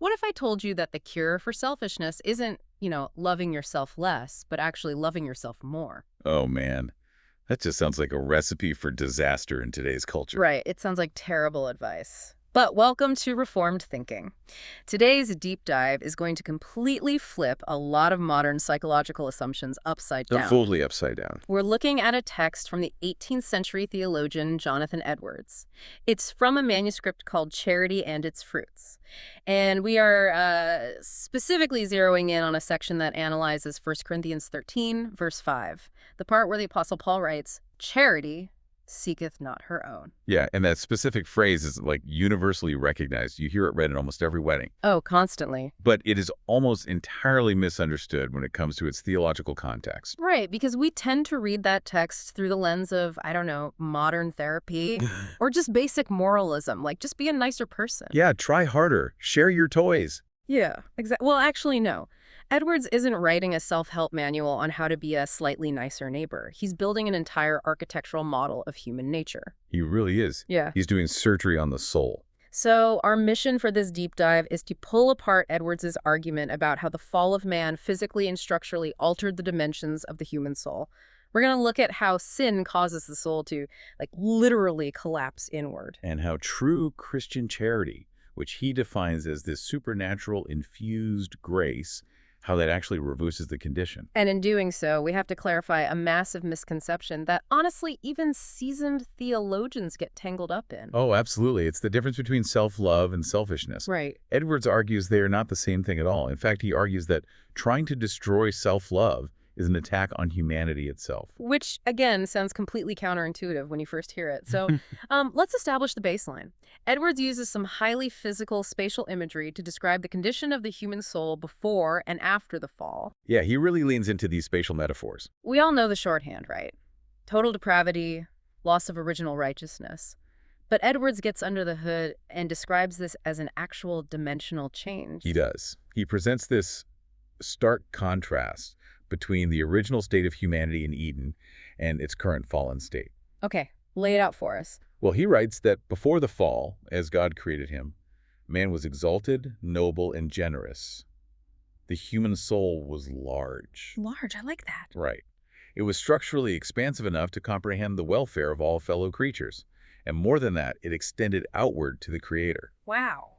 What if I told you that the cure for selfishness isn't, loving yourself less, but actually loving yourself more? Oh, man. That just sounds like a recipe for disaster in today's culture. Right, it sounds like terrible advice. But welcome to Reformed Thinking. Today's deep dive is going to completely flip a lot of modern psychological assumptions upside They're down. fully upside down. We're looking at a text from the 18th century theologian Jonathan Edwards. It's from a manuscript called Charity and Its Fruits. And we are specifically zeroing in on a section that analyzes 1 Corinthians 13, verse 5, the part where the Apostle Paul writes, "Charity seeketh not her own." Yeah, and that specific phrase is like universally recognized. You hear it read in almost every wedding. Oh, constantly. But it is almost entirely misunderstood when it comes to its theological context. Right, because we tend to read that text through the lens of, I don't know, modern therapy or just basic moralism, like just be a nicer person. Yeah, try harder. Share your toys. Yeah, exactly. Well, actually, no. Edwards isn't writing a self-help manual on how to be a slightly nicer neighbor. He's building an entire architectural model of human nature. He really is. Yeah. He's doing surgery on the soul. So our mission for this deep dive is to pull apart Edwards's argument about how the fall of man physically and structurally altered the dimensions of the human soul. We're going to look at how sin causes the soul to, literally collapse inward. And how true Christian charity, which he defines as this supernatural infused grace, how that actually reverses the condition. And in doing so, we have to clarify a massive misconception that, honestly, even seasoned theologians get tangled up in. Oh, absolutely. It's the difference between self-love and selfishness. Right. Edwards argues they are not the same thing at all. In fact, he argues that trying to destroy self-love is an attack on humanity itself. Which, again, sounds completely counterintuitive when you first hear it. So let's establish the baseline. Edwards uses some highly physical spatial imagery to describe the condition of the human soul before and after the fall. Yeah, he really leans into these spatial metaphors. We all know the shorthand, right? Total depravity, loss of original righteousness. But Edwards gets under the hood and describes this as an actual dimensional change. He does. He presents this stark contrast between the original state of humanity in Eden and its current fallen state. Okay, lay it out for us. Well, he writes that before the fall, as God created him, man was exalted, noble, and generous. The human soul was large. Large, I like that. Right. It was structurally expansive enough to comprehend the welfare of all fellow creatures. And more than that, it extended outward to the Creator. Wow.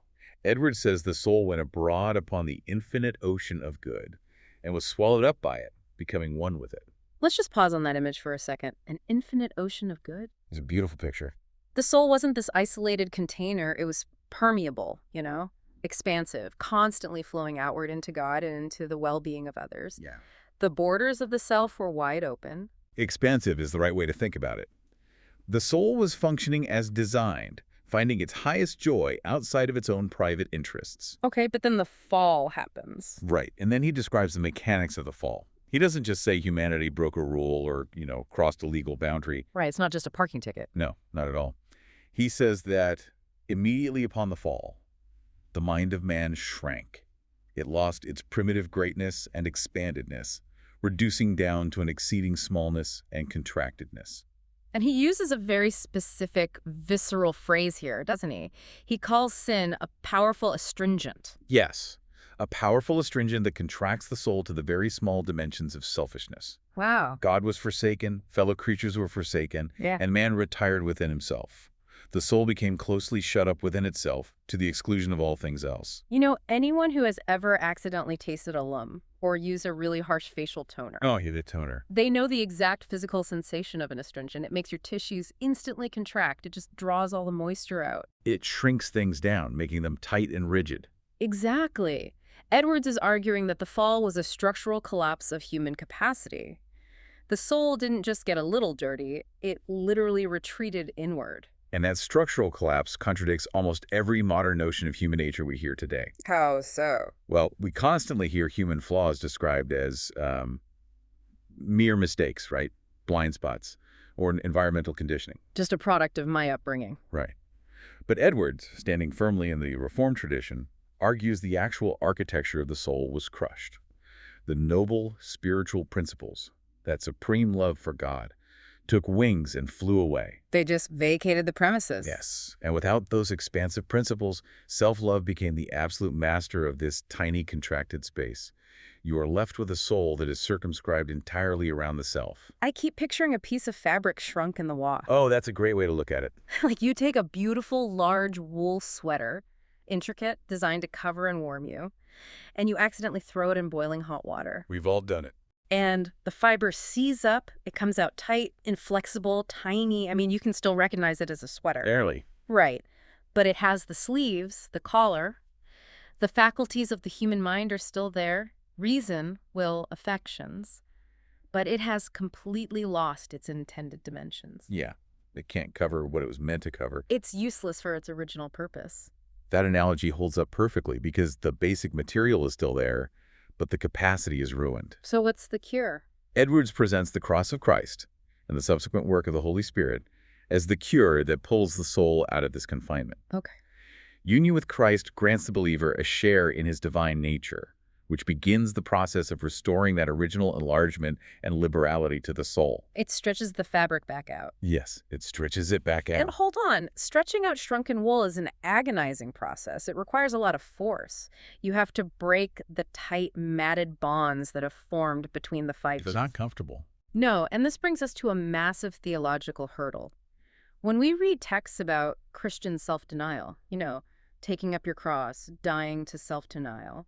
Edwards says the soul went abroad upon the infinite ocean of good and was swallowed up by it, becoming one with it. Let's just pause on that image for a second. An infinite ocean of good? It's a beautiful picture. The soul wasn't this isolated container. It was permeable, expansive, constantly flowing outward into God and into the well-being of others. Yeah. The borders of the self were wide open. Expansive is the right way to think about it. The soul was functioning as designed, finding its highest joy outside of its own private interests. Okay, but then the fall happens. Right, and then he describes the mechanics of the fall. He doesn't just say humanity broke a rule or, crossed a legal boundary. Right, it's not just a parking ticket. No, not at all. He says that immediately upon the fall, the mind of man shrank. It lost its primitive greatness and expandedness, reducing down to an exceeding smallness and contractedness. And he uses a very specific, visceral phrase here, doesn't he? He calls sin a powerful astringent. Yes, a powerful astringent that contracts the soul to the very small dimensions of selfishness. Wow. God was forsaken, fellow creatures were forsaken, Yeah. and man retired within himself. The soul became closely shut up within itself to the exclusion of all things else. Anyone who has ever accidentally tasted a lum or used a really harsh facial toner, Oh, yeah, the toner. they know the exact physical sensation of an astringent. It makes your tissues instantly contract. It just draws all the moisture out. It shrinks things down, making them tight and rigid. Exactly. Edwards is arguing that the fall was a structural collapse of human capacity. The soul didn't just get a little dirty, it literally retreated inward. And that structural collapse contradicts almost every modern notion of human nature we hear today. How so? Well, we constantly hear human flaws described as mere mistakes, right? Blind spots, or environmental conditioning. Just a product of my upbringing. Right. But Edwards, standing firmly in the Reformed tradition, argues the actual architecture of the soul was crushed. The noble spiritual principles, that supreme love for God, took wings and flew away. They just vacated the premises. Yes, and without those expansive principles, self-love became the absolute master of this tiny contracted space. You are left with a soul that is circumscribed entirely around the self. I keep picturing a piece of fabric shrunk in the wash. Oh, that's a great way to look at it. Like you take a beautiful, large wool sweater, intricate, designed to cover and warm you, and you accidentally throw it in boiling hot water. We've all done it. And the fiber seize up, it comes out tight, inflexible, tiny. I mean, you can still recognize it as a sweater. Barely. Right. But it has the sleeves, the collar. The faculties of the human mind are still there. Reason, will, affections. But it has completely lost its intended dimensions. Yeah, it can't cover what it was meant to cover. It's useless for its original purpose. That analogy holds up perfectly because the basic material is still there, but the capacity is ruined. So what's the cure? Edwards presents the cross of Christ and the subsequent work of the Holy Spirit as the cure that pulls the soul out of this confinement. Okay. Union with Christ grants the believer a share in his divine nature, which begins the process of restoring that original enlargement and liberality to the soul. It stretches the fabric back out. Yes, it stretches it back out. And hold on, stretching out shrunken wool is an agonizing process. It requires a lot of force. You have to break the tight, matted bonds that have formed between the fibers. It's not comfortable. No, and this brings us to a massive theological hurdle. When we read texts about Christian self-denial, taking up your cross, dying to self-denial,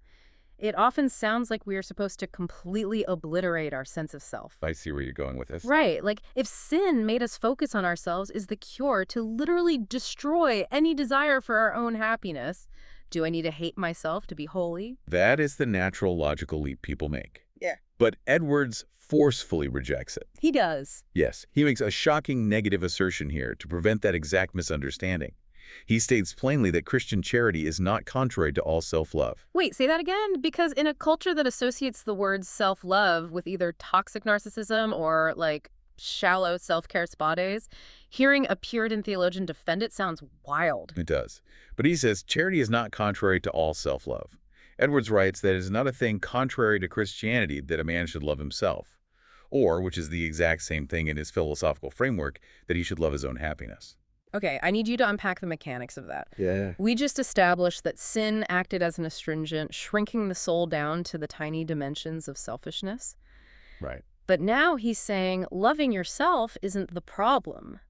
it often sounds like we are supposed to completely obliterate our sense of self. I see where you're going with this. Right. Like, if sin made us focus on ourselves is the cure to literally destroy any desire for our own happiness, do I need to hate myself to be holy? That is the natural logical leap people make. Yeah. But Edwards forcefully rejects it. He does. Yes, he makes a shocking negative assertion here to prevent that exact misunderstanding. He states plainly that Christian charity is not contrary to all self-love. Wait, say that again? Because in a culture that associates the word self-love with either toxic narcissism or, shallow self-care spa days, hearing a Puritan theologian defend it sounds wild. It does. But he says charity is not contrary to all self-love. Edwards writes that it is not a thing contrary to Christianity that a man should love himself, or, which is the exact same thing in his philosophical framework, that he should love his own happiness. Okay, I need you to unpack the mechanics of that. Yeah. We just established that sin acted as an astringent, shrinking the soul down to the tiny dimensions of selfishness. Right. But now he's saying loving yourself isn't the problem.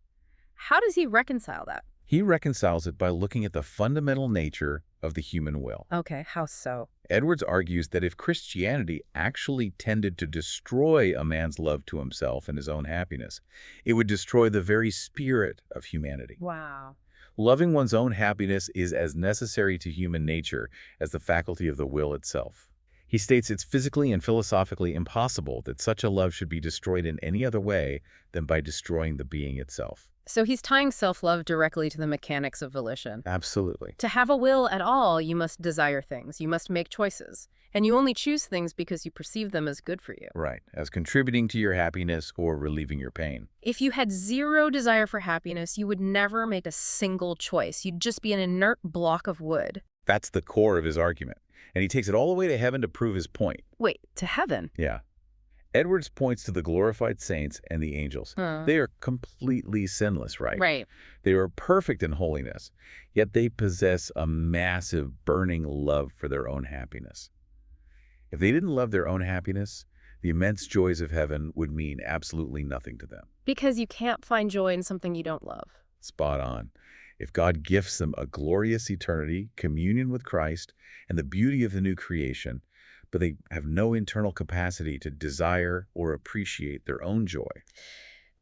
How does he reconcile that? He reconciles it by looking at the fundamental nature of the human will. Okay, how so? Edwards argues that if Christianity actually tended to destroy a man's love to himself and his own happiness, it would destroy the very spirit of humanity. Wow. Loving one's own happiness is as necessary to human nature as the faculty of the will itself. He states it's physically and philosophically impossible that such a love should be destroyed in any other way than by destroying the being itself. So he's tying self-love directly to the mechanics of volition. Absolutely. To have a will at all, you must desire things. You must make choices. And you only choose things because you perceive them as good for you. Right, as contributing to your happiness or relieving your pain. If you had zero desire for happiness, you would never make a single choice. You'd just be an inert block of wood. That's the core of his argument. And he takes it all the way to heaven to prove his point. Wait, to heaven? Yeah. Edwards points to the glorified saints and the angels. They are completely sinless, right? Right. They are perfect in holiness, yet they possess a massive, burning love for their own happiness. If they didn't love their own happiness, the immense joys of heaven would mean absolutely nothing to them. Because you can't find joy in something you don't love. Spot on. If God gifts them a glorious eternity, communion with Christ, and the beauty of the new creation, but they have no internal capacity to desire or appreciate their own joy,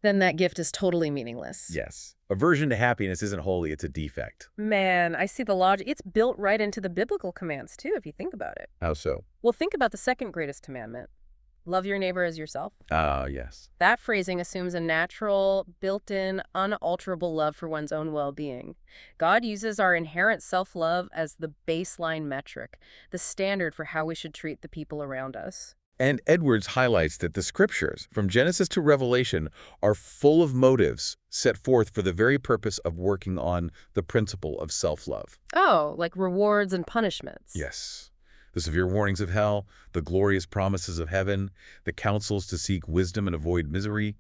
then that gift is totally meaningless. yes, aversion to happiness isn't holy, it's a defect. Man, I see the logic. It's built right into the biblical commands, too, if you think about it. How so? Well, think about the second greatest commandment. Love your neighbor as yourself. Ah, yes. That phrasing assumes a natural, built-in, unalterable love for one's own well-being. God uses our inherent self-love as the baseline metric, the standard for how we should treat the people around us. And Edwards highlights that the scriptures, from Genesis to Revelation, are full of motives set forth for the very purpose of working on the principle of self-love. Oh, like rewards and punishments. Yes. The severe warnings of hell, the glorious promises of heaven, the counsels to seek wisdom and avoid misery,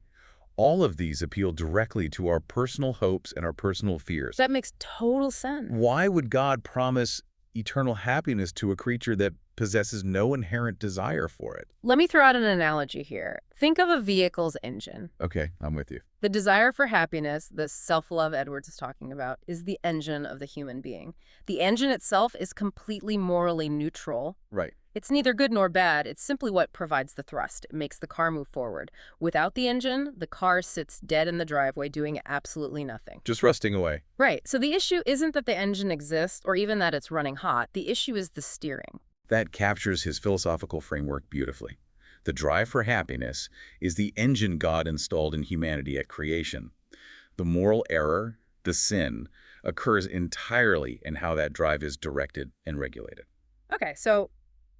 All of these appeal directly to our personal hopes and our personal fears. That makes total sense. Why would God promise eternal happiness to a creature that possesses no inherent desire for it? Let me throw out an analogy here. Think of a vehicle's engine. Okay, I'm with you. The desire for happiness, the self-love Edwards is talking about, is the engine of the human being. The engine itself is completely morally neutral. Right. It's neither good nor bad. It's simply what provides the thrust. It makes the car move forward. Without the engine, the car sits dead in the driveway doing absolutely nothing. Just rusting away. Right. So the issue isn't that the engine exists or even that it's running hot. The issue is the steering. That captures his philosophical framework beautifully. The drive for happiness is the engine God installed in humanity at creation. The moral error, the sin, occurs entirely in how that drive is directed and regulated. Okay, so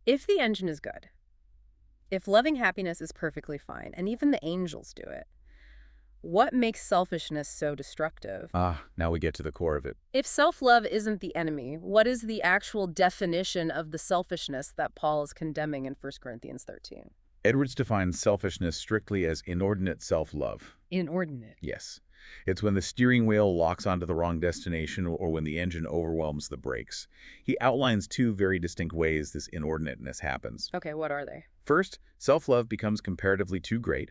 if the engine is good, if loving happiness is perfectly fine, and even the angels do it, what makes selfishness so destructive? Now we get to the core of it. If self-love isn't the enemy, what is the actual definition of the selfishness that Paul is condemning in 1 Corinthians 13? Edwards defines selfishness strictly as inordinate self-love. Inordinate. Yes. It's when the steering wheel locks onto the wrong destination or when the engine overwhelms the brakes. He outlines two very distinct ways this inordinateness happens. Okay, what are they? First, self-love becomes comparatively too great.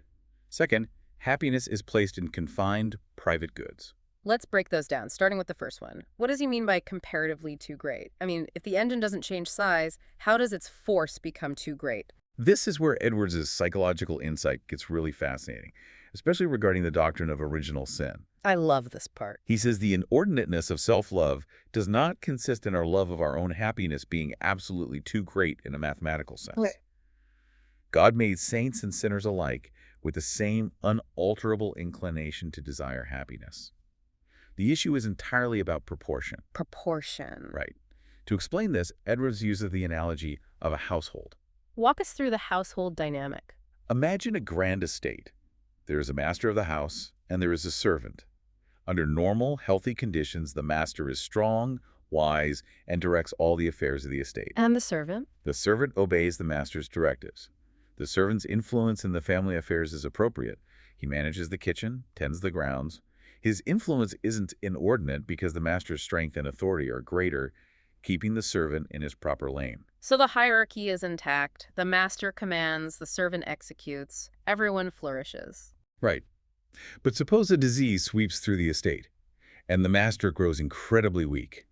Second, happiness is placed in confined, private goods. Let's break those down, starting with the first one. What does he mean by comparatively too great? I mean, if the engine doesn't change size, how does its force become too great? This is where Edwards' psychological insight gets really fascinating, especially regarding the doctrine of original sin. I love this part. He says the inordinateness of self-love does not consist in our love of our own happiness being absolutely too great in a mathematical sense. Okay. God made saints and sinners alike with the same unalterable inclination to desire happiness. The issue is entirely about proportion. Proportion. Right. To explain this, Edwards uses the analogy of a household. Walk us through the household dynamic. Imagine a grand estate. There is a master of the house, and there is a servant. Under normal, healthy conditions, the master is strong, wise, and directs all the affairs of the estate. And the servant? The servant obeys the master's directives. The servant's influence in the family affairs is appropriate. He manages the kitchen, tends the grounds. His influence isn't inordinate because the master's strength and authority are greater, keeping the servant in his proper lane. So the hierarchy is intact. The master commands, the servant executes. Everyone flourishes. Right. But suppose a disease sweeps through the estate, and the master grows incredibly weak.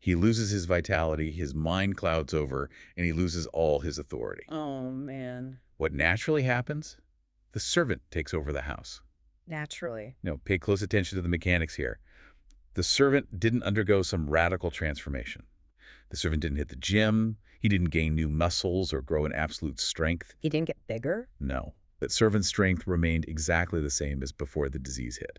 He loses his vitality, his mind clouds over, and he loses all his authority. Oh, man. What naturally happens? The servant takes over the house. Naturally. Pay close attention to the mechanics here. The servant didn't undergo some radical transformation. The servant didn't hit the gym. He didn't gain new muscles or grow in absolute strength. He didn't get bigger? No. That servant's strength remained exactly the same as before the disease hit.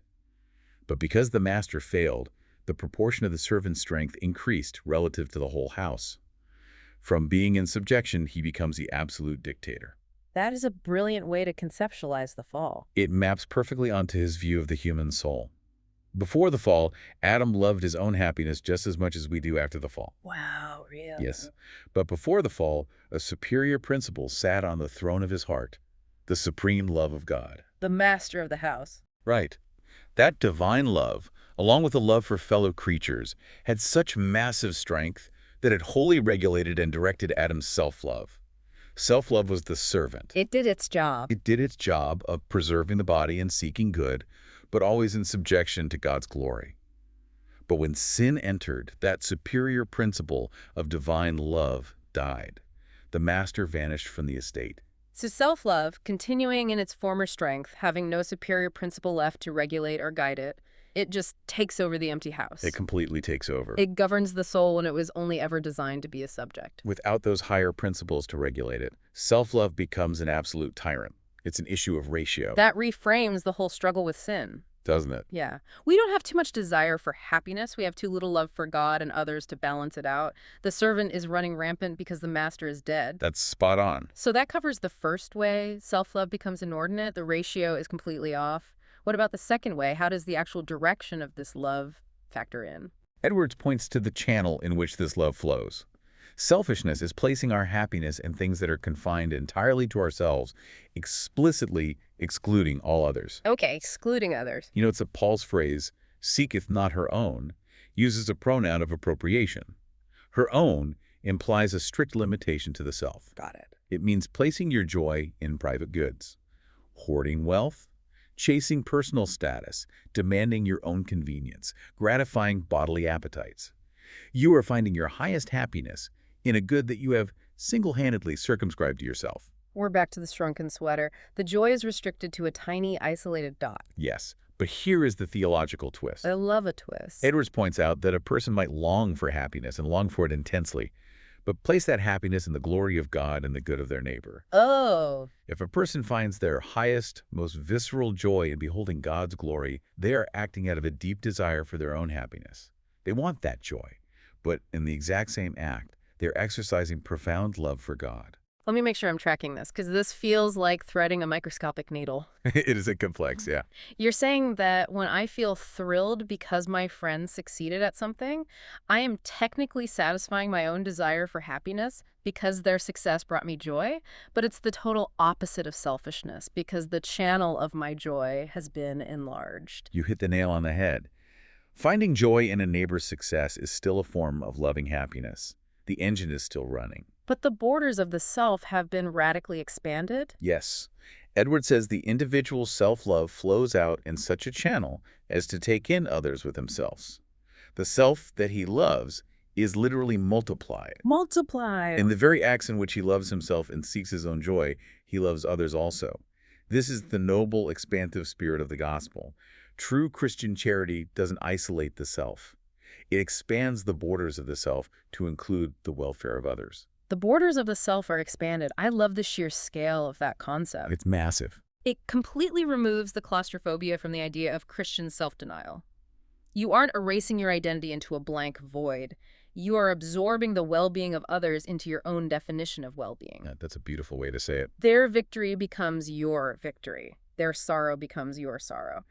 But because the master failed, the proportion of the servant's strength increased relative to the whole house. From being in subjection, he becomes the absolute dictator. That is a brilliant way to conceptualize the fall. It maps perfectly onto his view of the human soul. Before the fall, Adam loved his own happiness just as much as we do after the fall. Wow, really? Yes. But before the fall, a superior principle sat on the throne of his heart, the supreme love of God. The master of the house. Right. That divine love, along with the love for fellow creatures, had such massive strength that it wholly regulated and directed Adam's self-love. Self-love was the servant. It did its job. It did its job of preserving the body and seeking good, but always in subjection to God's glory. But when sin entered, that superior principle of divine love died. The master vanished from the estate. So self-love, continuing in its former strength, having no superior principle left to regulate or guide it, it just takes over the empty house. It completely takes over. It governs the soul when it was only ever designed to be a subject. Without those higher principles to regulate it, self-love becomes an absolute tyrant. It's an issue of ratio. That reframes the whole struggle with sin. Doesn't it? Yeah. We don't have too much desire for happiness. We have too little love for God and others to balance it out. The servant is running rampant because the master is dead. That's spot on. So that covers the first way. Self-love becomes inordinate. The ratio is completely off. What about the second way? How does the actual direction of this love factor in? Edwards points to the channel in which this love flows. Selfishness is placing our happiness in things that are confined entirely to ourselves, explicitly excluding all others. Okay, excluding others. You know, it's Paul's phrase, seeketh not her own, uses a pronoun of appropriation. Her own implies a strict limitation to the self. Got it. It means placing your joy in private goods, hoarding wealth, chasing personal status, demanding your own convenience, gratifying bodily appetites. You are finding your highest happiness in a good that you have single-handedly circumscribed to yourself. We're back to the shrunken sweater. The joy is restricted to a tiny, isolated dot. Yes, but here is the theological twist. I love a twist. Edwards points out that a person might long for happiness and long for it intensely, but place that happiness in the glory of God and the good of their neighbor. Oh. If a person finds their highest, most visceral joy in beholding God's glory, they are acting out of a deep desire for their own happiness. They want that joy, but in the exact same act, they're exercising profound love for God. Let me make sure I'm tracking this, because this feels like threading a microscopic needle. It is a complex, yeah. You're saying that when I feel thrilled because my friend succeeded at something, I am technically satisfying my own desire for happiness because their success brought me joy, but it's the total opposite of selfishness because the channel of my joy has been enlarged. You hit the nail on the head. Finding joy in a neighbor's success is still a form of loving happiness. The engine is still running. But the borders of the self have been radically expanded? Yes. Edward says the individual's self-love flows out in such a channel as to take in others with themselves. The self that he loves is literally multiplied. Multiplied. In the very acts in which he loves himself and seeks his own joy, he loves others also. This is the noble, expansive spirit of the gospel. True Christian charity doesn't isolate the self. It expands the borders of the self to include the welfare of others. The borders of the self are expanded. I love the sheer scale of that concept. It's massive. It completely removes the claustrophobia from the idea of Christian self-denial. You aren't erasing your identity into a blank void. You are absorbing the well-being of others into your own definition of well-being. That's a beautiful way to say it. Their victory becomes your victory. Their sorrow becomes your sorrow.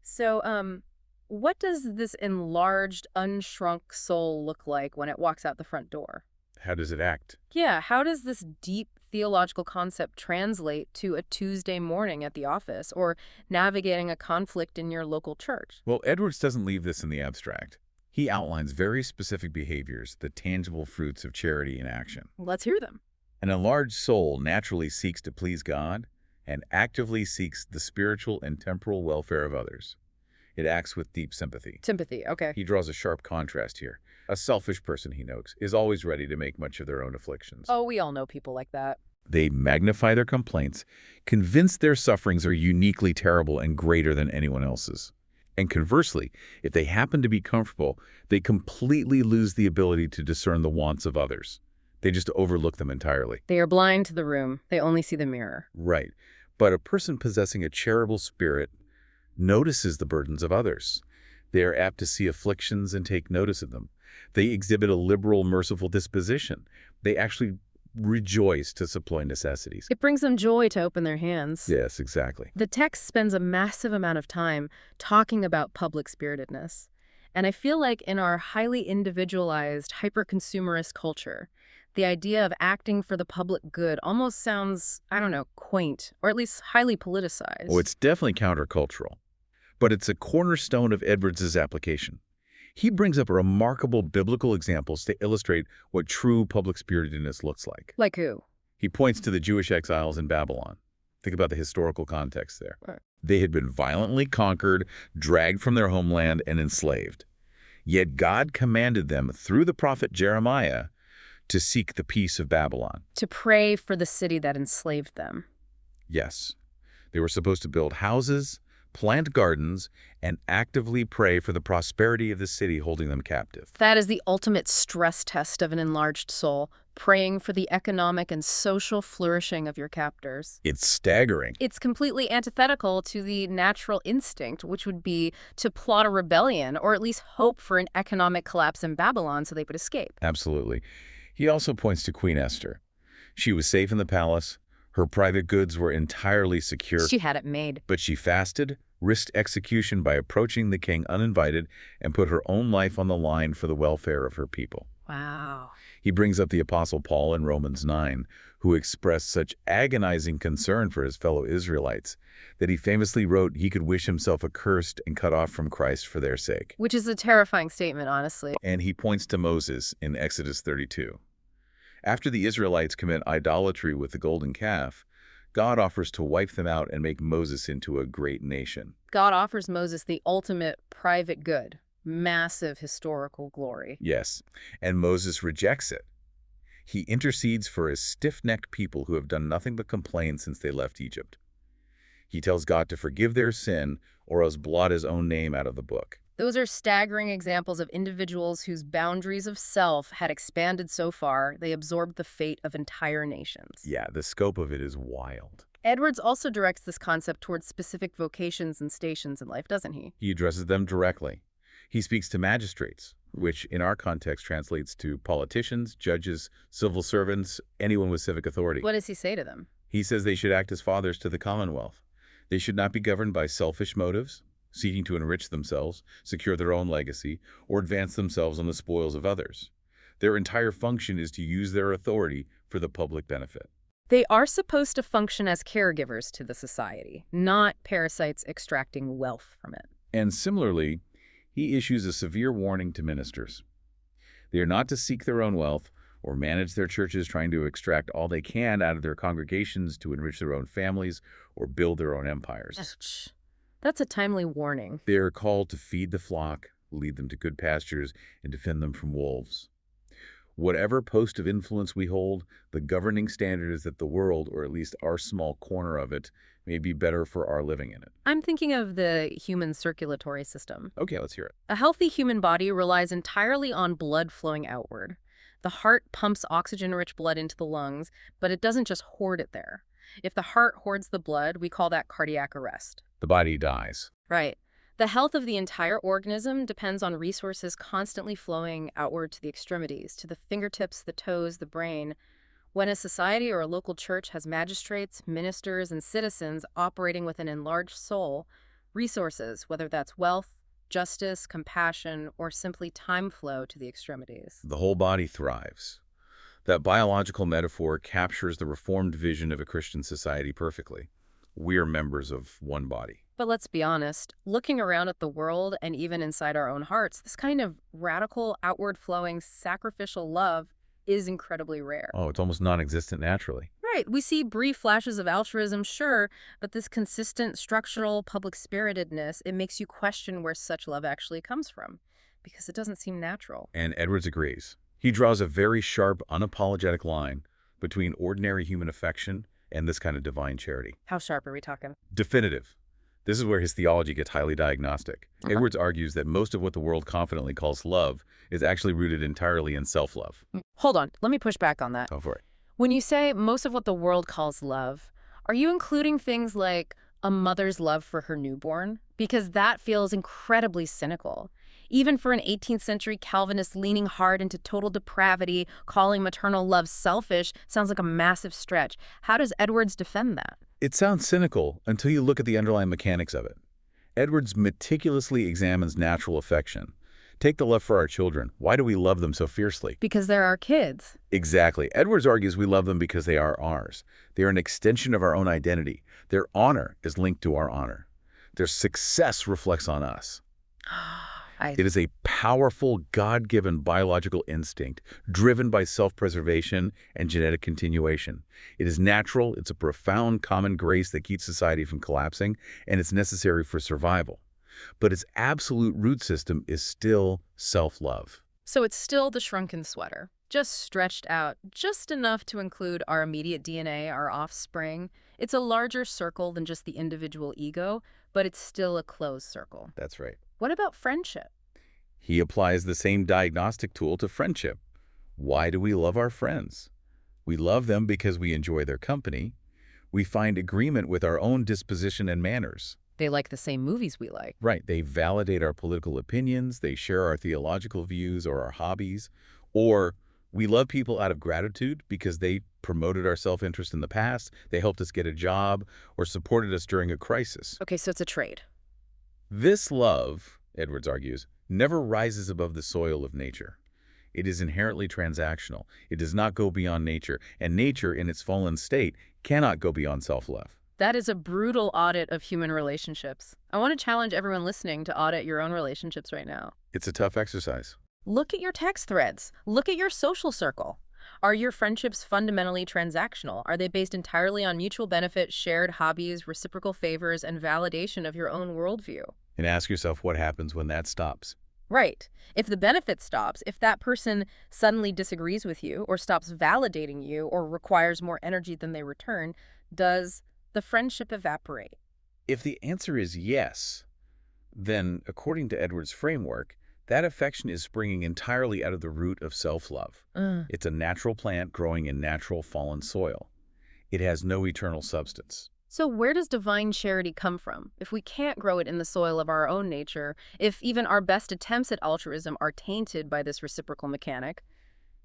So, what does this enlarged, unshrunk soul look like when it walks out the front door? How does it act? Yeah, how does this deep theological concept translate to a Tuesday morning at the office or navigating a conflict in your local church? Well, Edwards doesn't leave this in the abstract. He outlines very specific behaviors, the tangible fruits of charity in action. Let's hear them. An enlarged soul naturally seeks to please God and actively seeks the spiritual and temporal welfare of others. It acts with deep sympathy. Sympathy, okay. He draws a sharp contrast here. A selfish person, he notes, is always ready to make much of their own afflictions. Oh, we all know people like that. They magnify their complaints, convinced their sufferings are uniquely terrible and greater than anyone else's. And conversely, if they happen to be comfortable, they completely lose the ability to discern the wants of others. They just overlook them entirely. They are blind to the room. They only see the mirror. Right. But a person possessing a charitable spirit notices the burdens of others. They are apt to see afflictions and take notice of them. They exhibit a liberal, merciful disposition. They actually rejoice to supply necessities. It brings them joy to open their hands. Yes, exactly. The text spends a massive amount of time talking about public spiritedness. And I feel like in our highly individualized, hyper-consumerist culture, the idea of acting for the public good almost sounds, I don't know, quaint, or at least highly politicized. Oh, it's definitely countercultural. But it's a cornerstone of Edwards's application. He brings up remarkable biblical examples to illustrate what true public spiritedness looks like. Like who? He points to the Jewish exiles in Babylon. Think about the historical context there. Right. They had been violently conquered, dragged from their homeland, and enslaved. Yet God commanded them through the prophet Jeremiah to seek the peace of Babylon. To pray for the city that enslaved them. Yes. They were supposed to build houses, plant gardens, and actively pray for the prosperity of the city holding them captive. That is the ultimate stress test of an enlarged soul, praying for the economic and social flourishing of your captors. It's staggering. It's completely antithetical to the natural instinct, which would be to plot a rebellion or at least hope for an economic collapse in Babylon so they would escape. Absolutely. He also points to Queen Esther. She was safe in the palace. Her private goods were entirely secure. She had it made. But she fasted, risked execution by approaching the king uninvited, and put her own life on the line for the welfare of her people. Wow. He brings up the Apostle Paul in Romans 9, who expressed such agonizing concern for his fellow Israelites that he famously wrote he could wish himself accursed and cut off from Christ for their sake. Which is a terrifying statement, honestly. And he points to Moses in Exodus 32. After the Israelites commit idolatry with the golden calf, God offers to wipe them out and make Moses into a great nation. God offers Moses the ultimate private good, massive historical glory. Yes, and Moses rejects it. He intercedes for his stiff-necked people who have done nothing but complain since they left Egypt. He tells God to forgive their sin or else blot his own name out of the book. Those are staggering examples of individuals whose boundaries of self had expanded so far they absorbed the fate of entire nations. Yeah, the scope of it is wild. Edwards also directs this concept towards specific vocations and stations in life, doesn't he? He addresses them directly. He speaks to magistrates, which in our context translates to politicians, judges, civil servants, anyone with civic authority. What does he say to them? He says they should act as fathers to the commonwealth. They should not be governed by selfish motives, seeking to enrich themselves, secure their own legacy, or advance themselves on the spoils of others. Their entire function is to use their authority for the public benefit. They are supposed to function as caregivers to the society, not parasites extracting wealth from it. And similarly, he issues a severe warning to ministers. They are not to seek their own wealth or manage their churches trying to extract all they can out of their congregations to enrich their own families or build their own empires. Ouch. That's a timely warning. They are called to feed the flock, lead them to good pastures, and defend them from wolves. Whatever post of influence we hold, the governing standard is that the world, or at least our small corner of it, may be better for our living in it. I'm thinking of the human circulatory system. Okay, let's hear it. A healthy human body relies entirely on blood flowing outward. The heart pumps oxygen-rich blood into the lungs, but it doesn't just hoard it there. If the heart hoards the blood, we call that cardiac arrest. The body dies. Right. The health of the entire organism depends on resources constantly flowing outward to the extremities, to the fingertips, the toes, the brain. When a society or a local church has magistrates, ministers, and citizens operating with an enlarged soul, resources, whether that's wealth, justice, compassion, or simply time flow to the extremities. The whole body thrives. That biological metaphor captures the reformed vision of a Christian society perfectly. We are members of one body. But let's be honest, looking around at the world and even inside our own hearts, this kind of radical, outward-flowing, sacrificial love is incredibly rare. Oh, it's almost non-existent naturally. Right. We see brief flashes of altruism, sure, but this consistent, structural, public-spiritedness, it makes you question where such love actually comes from, because it doesn't seem natural. And Edwards agrees. He draws a very sharp, unapologetic line between ordinary human affection and this kind of divine charity. How sharp are we talking? Definitive. This is where his theology gets highly diagnostic. Edwards argues that most of what the world confidently calls love is actually rooted entirely in self-love. Hold on. Let me push back on that. Go for it. When you say most of what the world calls love, are you including things like a mother's love for her newborn? Because that feels incredibly cynical. Even for an 18th century Calvinist leaning hard into total depravity, calling maternal love selfish, sounds like a massive stretch. How does Edwards defend that? It sounds cynical until you look at the underlying mechanics of it. Edwards meticulously examines natural affection. Take the love for our children. Why do we love them so fiercely? Because they're our kids. Exactly. Edwards argues we love them because they are ours. They are an extension of our own identity. Their honor is linked to our honor. Their success reflects on us. It is a powerful, God-given biological instinct driven by self-preservation and genetic continuation. It is natural, it's a profound common grace that keeps society from collapsing, and it's necessary for survival. But its absolute root system is still self-love. So it's still the shrunken sweater, just stretched out, just enough to include our immediate DNA, our offspring. It's a larger circle than just the individual ego, but it's still a closed circle. That's right. What about friendship? He applies the same diagnostic tool to friendship. Why do we love our friends? We love them because we enjoy their company. We find agreement with our own disposition and manners. They like the same movies we like. Right. They validate our political opinions. They share our theological views or our hobbies. Or we love people out of gratitude because they promoted our self-interest in the past, they helped us get a job, or supported us during a crisis. Okay, so it's a trade. This love, Edwards argues, never rises above the soil of nature. It is inherently transactional. It does not go beyond nature, and nature, in its fallen state, cannot go beyond self-love. That is a brutal audit of human relationships. I want to challenge everyone listening to audit your own relationships right now. It's a tough exercise. Look at your text threads. Look at your social circle. Are your friendships fundamentally transactional? Are they based entirely on mutual benefit, shared hobbies, reciprocal favors, and validation of your own worldview? And ask yourself what happens when that stops. Right. If the benefit stops, if that person suddenly disagrees with you or stops validating you or requires more energy than they return, does the friendship evaporate? If the answer is yes, then, according to Edwards' framework, that affection is springing entirely out of the root of self-love. It's a natural plant growing in natural fallen soil. It has no eternal substance. So where does divine charity come from? If we can't grow it in the soil of our own nature, if even our best attempts at altruism are tainted by this reciprocal mechanic,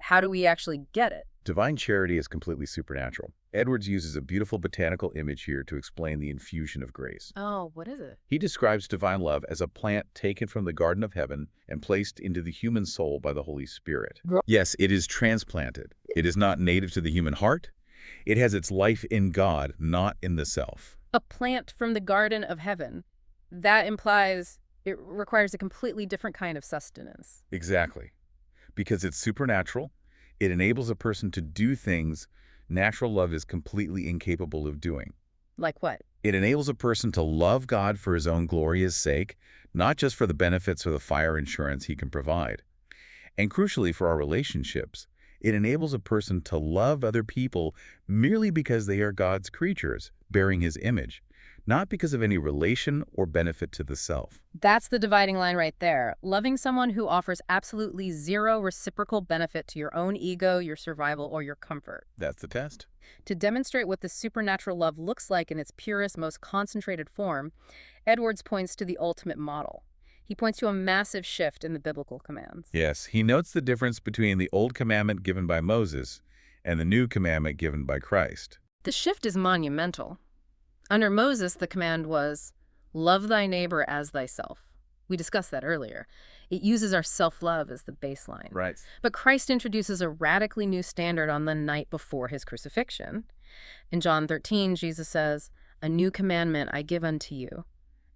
how do we actually get it? Divine charity is completely supernatural. Edwards uses a beautiful botanical image here to explain the infusion of grace. Oh, what is it? He describes divine love as a plant taken from the Garden of Heaven and placed into the human soul by the Holy Spirit. Yes, it is transplanted. It is not native to the human heart. It has its life in God, not in the self. A plant from the Garden of Heaven. That implies it requires a completely different kind of sustenance. Exactly. Because it's supernatural, it enables a person to do things natural love is completely incapable of doing. Like what? It enables a person to love God for his own glorious sake, not just for the benefits or the fire insurance he can provide. And crucially for our relationships, it enables a person to love other people merely because they are God's creatures, bearing his image, not because of any relation or benefit to the self. That's the dividing line right there. Loving someone who offers absolutely zero reciprocal benefit to your own ego, your survival, or your comfort. That's the test. To demonstrate what the supernatural love looks like in its purest, most concentrated form, Edwards points to the ultimate model. He points to a massive shift in the biblical commands. Yes, he notes the difference between the old commandment given by Moses and the new commandment given by Christ. The shift is monumental. Under Moses, the command was, love thy neighbor as thyself. We discussed that earlier. It uses our self-love as the baseline. Right. But Christ introduces a radically new standard on the night before his crucifixion. In John 13, Jesus says, a new commandment I give unto you,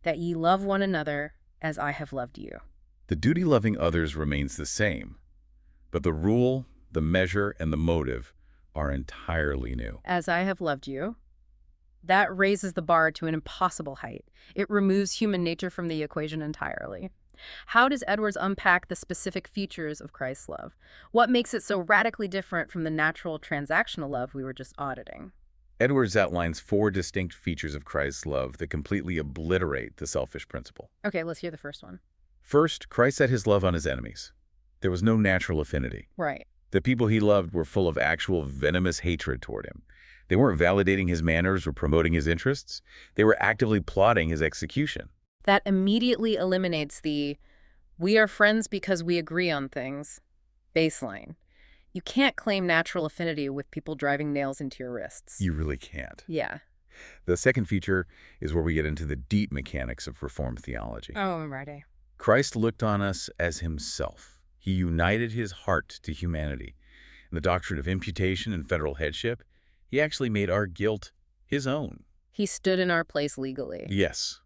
that ye love one another as I have loved you. The duty loving others remains the same, but the rule, the measure, and the motive are entirely new. As I have loved you. That raises the bar to an impossible height. It removes human nature from the equation entirely. How does Edwards unpack the specific features of Christ's love? What makes it so radically different from the natural transactional love we were just auditing? Edwards outlines 4 distinct features of Christ's love that completely obliterate the selfish principle. Okay, let's hear the first one. First, Christ set his love on his enemies. There was no natural affinity. Right. The people he loved were full of actual venomous hatred toward him. They weren't validating his manners or promoting his interests. They were actively plotting his execution. That immediately eliminates the we are friends because we agree on things baseline. You can't claim natural affinity with people driving nails into your wrists. You really can't. Yeah. The second feature is where we get into the deep mechanics of Reformed theology. Oh, I'm ready. Christ looked on us as himself. He united his heart to humanity. In the doctrine of imputation and federal headship, he actually made our guilt his own. He stood in our place legally. Yes.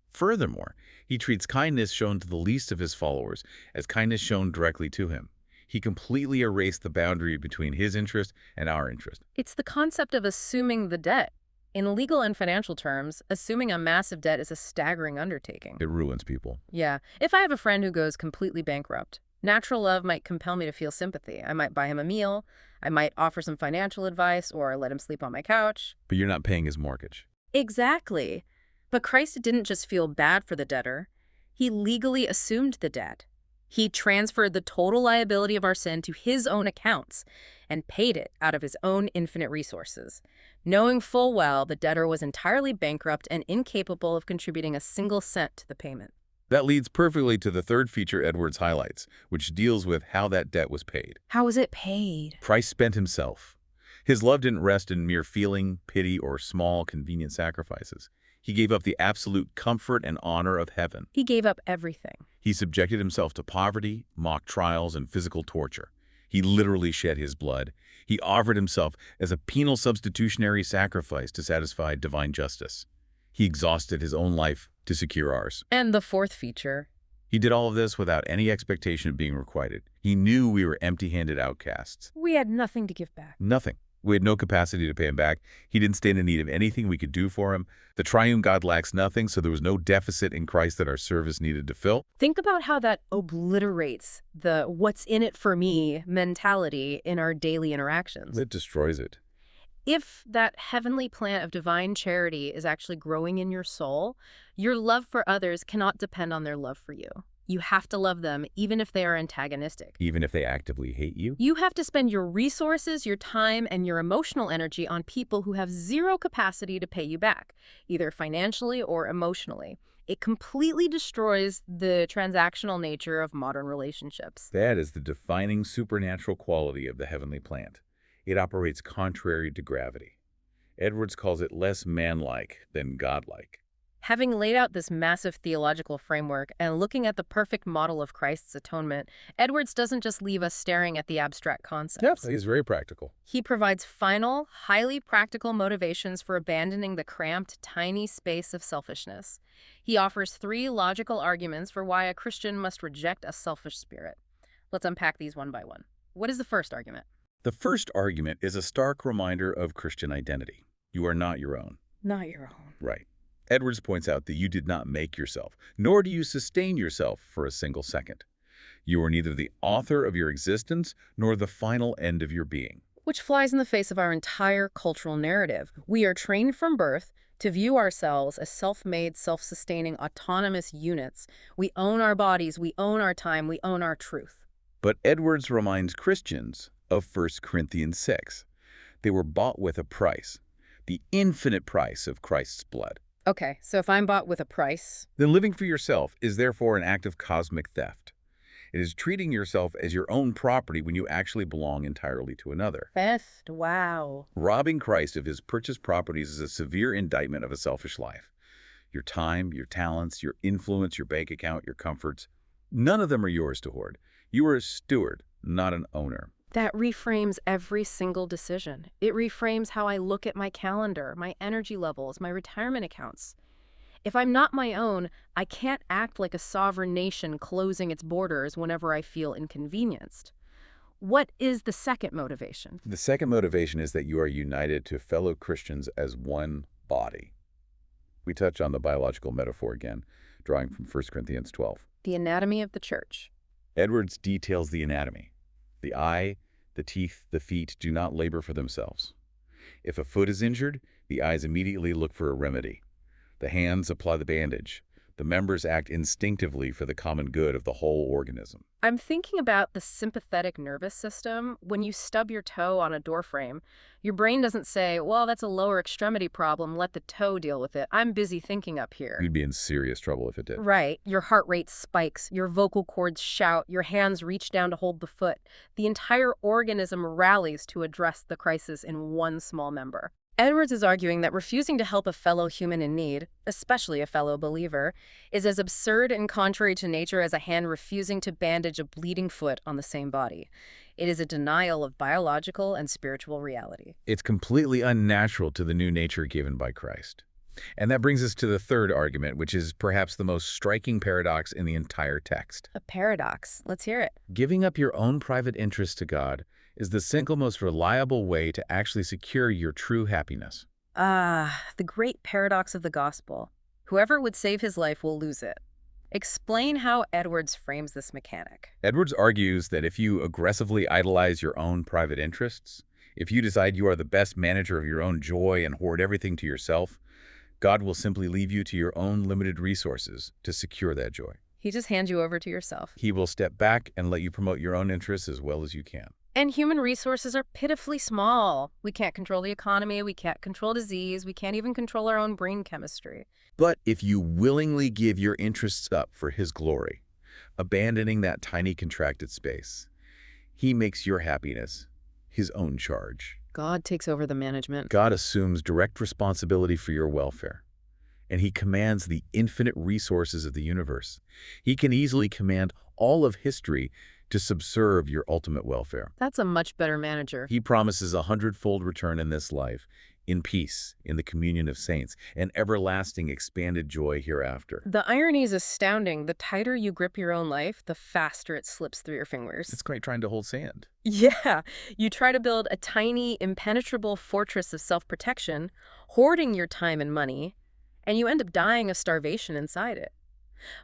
Furthermore, he treats kindness shown to the least of his followers as kindness shown directly to him. He completely erased the boundary between his interest and our interest. It's the concept of assuming the debt. In legal and financial terms, assuming a massive debt is a staggering undertaking. It ruins people. Yeah. If I have a friend who goes completely bankrupt, natural love might compel me to feel sympathy. I might buy him a meal, I might offer some financial advice, or let him sleep on my couch. But you're not paying his mortgage. Exactly. But Christ didn't just feel bad for the debtor. He legally assumed the debt. He transferred the total liability of our sin to his own accounts and paid it out of his own infinite resources, knowing full well the debtor was entirely bankrupt and incapable of contributing a single cent to the payment. That leads perfectly to the third feature Edwards highlights, which deals with how that debt was paid. How was it paid? Christ spent himself. His love didn't rest in mere feeling, pity, or small, convenient sacrifices. He gave up the absolute comfort and honor of heaven. He gave up everything. He subjected himself to poverty, mock trials, and physical torture. He literally shed his blood. He offered himself as a penal substitutionary sacrifice to satisfy divine justice. He exhausted his own life to secure ours. And the fourth feature. He did all of this without any expectation of being requited. He knew we were empty-handed outcasts. We had nothing to give back. Nothing. We had no capacity to pay him back. He didn't stand in need of anything we could do for him. The triune God lacks nothing, so there was no deficit in Christ that our service needed to fill. Think about how that obliterates the what's in it for me mentality in our daily interactions. It destroys it. If that heavenly plant of divine charity is actually growing in your soul, your love for others cannot depend on their love for you. You have to love them even if they are antagonistic. Even if they actively hate you? You have to spend your resources, your time, and your emotional energy on people who have zero capacity to pay you back, either financially or emotionally. It completely destroys the transactional nature of modern relationships. That is the defining supernatural quality of the heavenly plant. It operates contrary to gravity. Edwards calls it less manlike than godlike. Having laid out this massive theological framework and looking at the perfect model of Christ's atonement, Edwards doesn't just leave us staring at the abstract concepts. He's very practical. He provides final, highly practical motivations for abandoning the cramped, tiny space of selfishness. He offers 3 logical arguments for why a Christian must reject a selfish spirit. Let's unpack these one by one. What is the first argument? The first argument is a stark reminder of Christian identity. You are not your own. Not your own. Right. Edwards points out that you did not make yourself, nor do you sustain yourself for a single second. You are neither the author of your existence nor the final end of your being. Which flies in the face of our entire cultural narrative. We are trained from birth to view ourselves as self-made, self-sustaining, autonomous units. We own our bodies, we own our time, we own our truth. But Edwards reminds Christians of 1 Corinthians 6. They were bought with a price, the infinite price of Christ's blood. Okay, so if I'm bought with a price, Then living for yourself is therefore an act of cosmic theft. It is treating yourself as your own property when you actually belong entirely to another. theft, wow. Robbing Christ of his purchased properties is a severe indictment of a selfish life. Your time, your talents, your influence, your bank account, your comforts, none of them are yours to hoard. You are a steward, not an owner. That reframes every single decision. It reframes how I look at my calendar, my energy levels, my retirement accounts. If I'm not my own, I can't act like a sovereign nation closing its borders whenever I feel inconvenienced. What is the second motivation? The second motivation is that you are united to fellow Christians as one body. We touch on the biological metaphor again, drawing from 1 Corinthians 12. The anatomy of the church. Edwards details the anatomy. The eye, the teeth, the feet do not labor for themselves. If a foot is injured, the eyes immediately look for a remedy. The hands apply the bandage. The members act instinctively for the common good of the whole organism. I'm thinking about the sympathetic nervous system. When you stub your toe on a doorframe, your brain doesn't say, well, that's a lower extremity problem, let the toe deal with it. I'm busy thinking up here. You'd be in serious trouble if it did. Right. Your heart rate spikes, your vocal cords shout, your hands reach down to hold the foot. The entire organism rallies to address the crisis in one small member. Edwards is arguing that refusing to help a fellow human in need, especially a fellow believer, is as absurd and contrary to nature as a hand refusing to bandage a bleeding foot on the same body. It is a denial of biological and spiritual reality. It's completely unnatural to the new nature given by Christ. And that brings us to the third argument, which is perhaps the most striking paradox in the entire text. A paradox. Let's hear it. Giving up your own private interests to God is the single most reliable way to actually secure your true happiness. The great paradox of the gospel. Whoever would save his life will lose it. Explain how Edwards frames this mechanic. Edwards argues that if you aggressively idolize your own private interests, if you decide you are the best manager of your own joy and hoard everything to yourself, God will simply leave you to your own limited resources to secure that joy. He just hands you over to yourself. He will step back and let you promote your own interests as well as you can. And human resources are pitifully small. We can't control the economy, we can't control disease, we can't even control our own brain chemistry. But if you willingly give your interests up for His glory, abandoning that tiny contracted space, He makes your happiness His own charge. God takes over the management. God assumes direct responsibility for your welfare, and He commands the infinite resources of the universe. He can easily command all of history to subserve your ultimate welfare. That's a much better manager. He promises a hundredfold return in this life, in peace, in the communion of saints, and everlasting expanded joy hereafter. The irony is astounding. The tighter you grip your own life, the faster it slips through your fingers. It's like trying to hold sand. Yeah, you try to build a tiny, impenetrable fortress of self-protection, hoarding your time and money, and you end up dying of starvation inside it.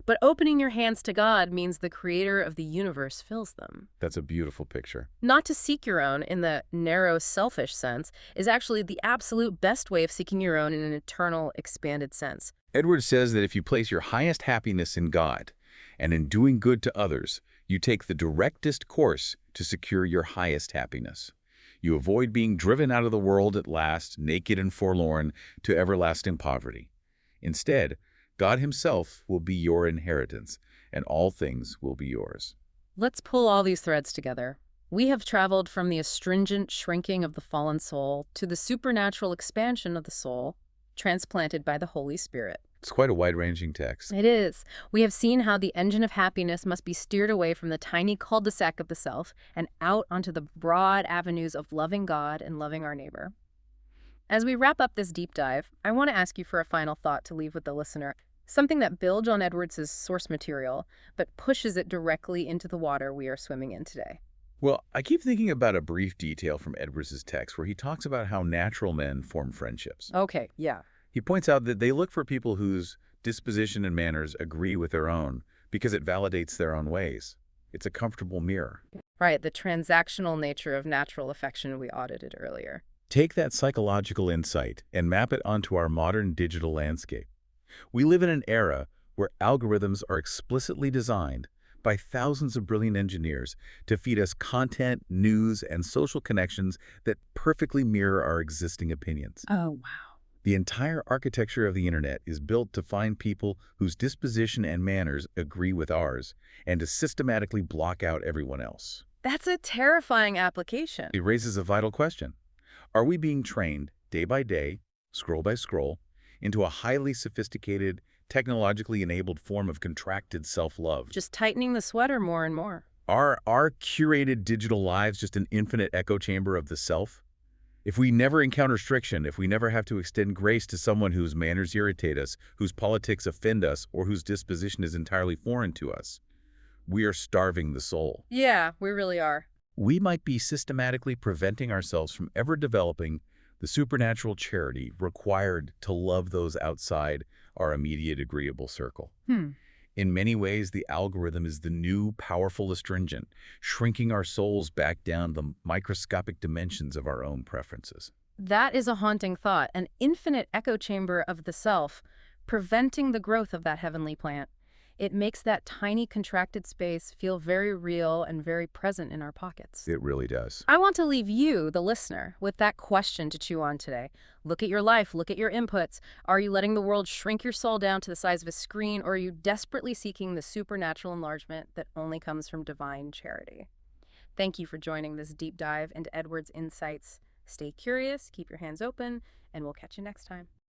But opening your hands to God means the creator of the universe fills them. That's a beautiful picture. Not to seek your own in the narrow, selfish sense is actually the absolute best way of seeking your own in an eternal, expanded sense. Edwards says that if you place your highest happiness in God and in doing good to others, you take the directest course to secure your highest happiness. You avoid being driven out of the world at last, naked and forlorn, to everlasting poverty. Instead, God himself will be your inheritance, and all things will be yours. Let's pull all these threads together. We have traveled from the astringent shrinking of the fallen soul to the supernatural expansion of the soul, transplanted by the Holy Spirit. It's quite a wide-ranging text. It is. We have seen how the engine of happiness must be steered away from the tiny cul-de-sac of the self and out onto the broad avenues of loving God and loving our neighbor. As we wrap up this deep dive, I want to ask you for a final thought to leave with the listener. Something that builds on Edwards' source material, but pushes it directly into the water we are swimming in today. Well, I keep thinking about a brief detail from Edwards' text where he talks about how natural men form friendships. Okay, yeah. He points out that they look for people whose disposition and manners agree with their own because it validates their own ways. It's a comfortable mirror. Right, the transactional nature of natural affection we audited earlier. Take that psychological insight and map it onto our modern digital landscape. We live in an era where algorithms are explicitly designed by thousands of brilliant engineers to feed us content, news, and social connections that perfectly mirror our existing opinions. Oh, wow. The entire architecture of the internet is built to find people whose disposition and manners agree with ours and to systematically block out everyone else. That's a terrifying application. It raises a vital question. Are we being trained day by day, scroll by scroll, into a highly sophisticated, technologically enabled form of contracted self-love? Just tightening the sweater more and more. Are our curated digital lives just an infinite echo chamber of the self? If we never encounter friction, if we never have to extend grace to someone whose manners irritate us, whose politics offend us, or whose disposition is entirely foreign to us, we are starving the soul. Yeah, we really are. We might be systematically preventing ourselves from ever developing the supernatural charity required to love those outside our immediate agreeable circle. In many ways, the algorithm is the new, powerful astringent, shrinking our souls back down the microscopic dimensions of our own preferences. That is a haunting thought, an infinite echo chamber of the self, preventing the growth of that heavenly plant. It makes that tiny contracted space feel very real and very present in our pockets. It really does. I want to leave you, the listener, with that question to chew on today. Look at your life, look at your inputs. Are you letting the world shrink your soul down to the size of a screen, or are you desperately seeking the supernatural enlargement that only comes from divine charity? Thank you for joining this deep dive into Edwards' insights. Stay curious, keep your hands open, and we'll catch you next time.